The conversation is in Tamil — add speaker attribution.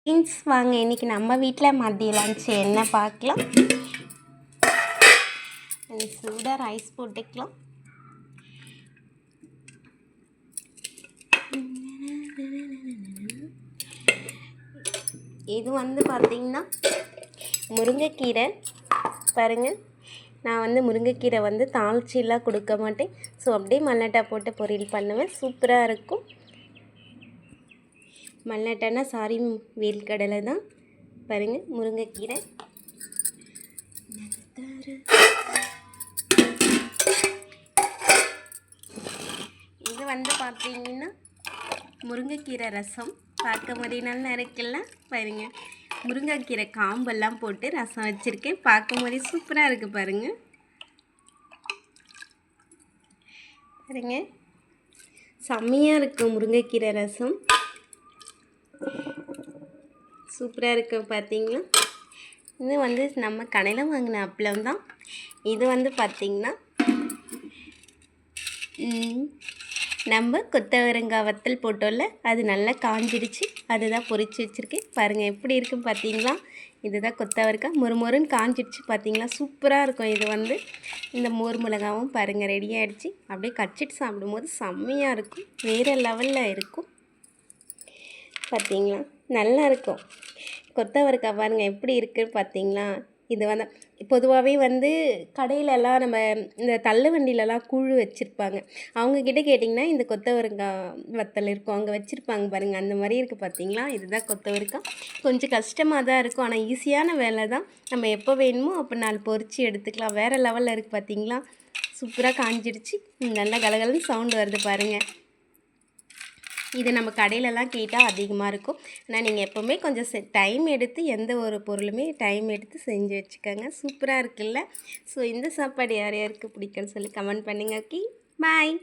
Speaker 1: ஃப்ரெண்ட்ஸ் வாங்க இன்றைக்கி நம்ம வீட்டில் மதிய லஞ்ச் என்ன பார்க்கலாம். சூடாக ரைஸ் போட்டுக்கலாம். இது பார்த்திங்கன்னா முருங்கைக்கீரை பாருங்கள். நான் முருங்கைக்கீரை தாளிச்சிலாம் கொடுக்க மாட்டேன். ஸோ அப்படியே மல்லாட்டா போட்டு பொரியல் பண்ணுவேன். சூப்பராக இருக்கும். மல்லாட்டானா சாரி வேர்க்கடலை தான் பாருங்கள். முருங்கைக்கீரை இது பார்த்தீங்கன்னா முருங்கைக்கீரை ரசம் பார்க்க போதே நல்லா இருக்குல்ல பாருங்கள். முருங்கைக்கீரை காம்பெல்லாம் போட்டு ரசம் வச்சுருக்கேன். பார்க்கும் போதே சூப்பராக இருக்குது பாருங்கள். பாருங்கள் செம்மையாக இருக்கும் முருங்கைக்கீரை ரசம். சூப்பராக இருக்குது பார்த்தீங்களா. இது நம்ம கடையில் வாங்கின அப்பளம் தான். இது பார்த்திங்கன்னா நம்ம கொத்தவரங்காய் வத்தல் போட்டோம்ல, அது நல்லா காஞ்சிடுச்சு. அதுதான் பொரிச்சு வச்சுருக்கேன். பாருங்கள் எப்படி இருக்குன்னு பார்த்தீங்களா. இதுதான் கொத்தவரங்காய். மொறுன்னு காஞ்சிடுச்சு பார்த்தீங்களா. சூப்பராக இருக்கும். இது இந்த மோர் மிளகாவும் பாருங்கள் ரெடி ஆகிடுச்சு. அப்படியே கச்சிட்டு சாப்பிடும்போது செம்மையாக இருக்கும். வேறு லெவலில் இருக்கும் பார்த்தீங்களா. நல்லா இருக்கும். கொத்தவரங்காய் பாருங்கள் எப்படி இருக்குன்னு பார்த்தீங்களா. இது பொதுவாகவே கடையிலலாம் நம்ம இந்த தள்ளு வண்டியிலலாம் கூழ் வச்சுருப்பாங்க. அவங்கக்கிட்ட கேட்டிங்கன்னா இந்த கொத்தவரங்காய் வத்தல் இருக்கும், அங்கே வச்சுருப்பாங்க பாருங்கள். அந்த மாதிரி இருக்குது பார்த்தீங்களா. இதுதான் கொத்தவரங்காய். கொஞ்சம் கஷ்டமாக தான் இருக்கும், ஆனால் ஈஸியான வேலை தான். நம்ம எப்போ வேணுமோ அப்போ 4 பொரிச்சு எடுத்துக்கலாம். வேறு லெவலில் இருக்குது பார்த்தீங்களா. சூப்பராக காஞ்சிடுச்சு. நல்லா கலகலன்னு சவுண்டு வருது பாருங்கள். இது நம்ம கடையிலலாம் கேட்டால் அதிகமாக இருக்கும். ஆனால் நீங்கள் எப்போவுமே கொஞ்சம் டைம் எடுத்து எந்த ஒரு பொருளுமே டைம் எடுத்து செஞ்சு வச்சுக்கோங்க. சூப்பராக இருக்குல்ல. ஸோ இந்த சாப்பாடு யார் யாருக்கு பிடிக்குன்னு சொல்லி கமெண்ட் பண்ணுங்கள். Okay bye.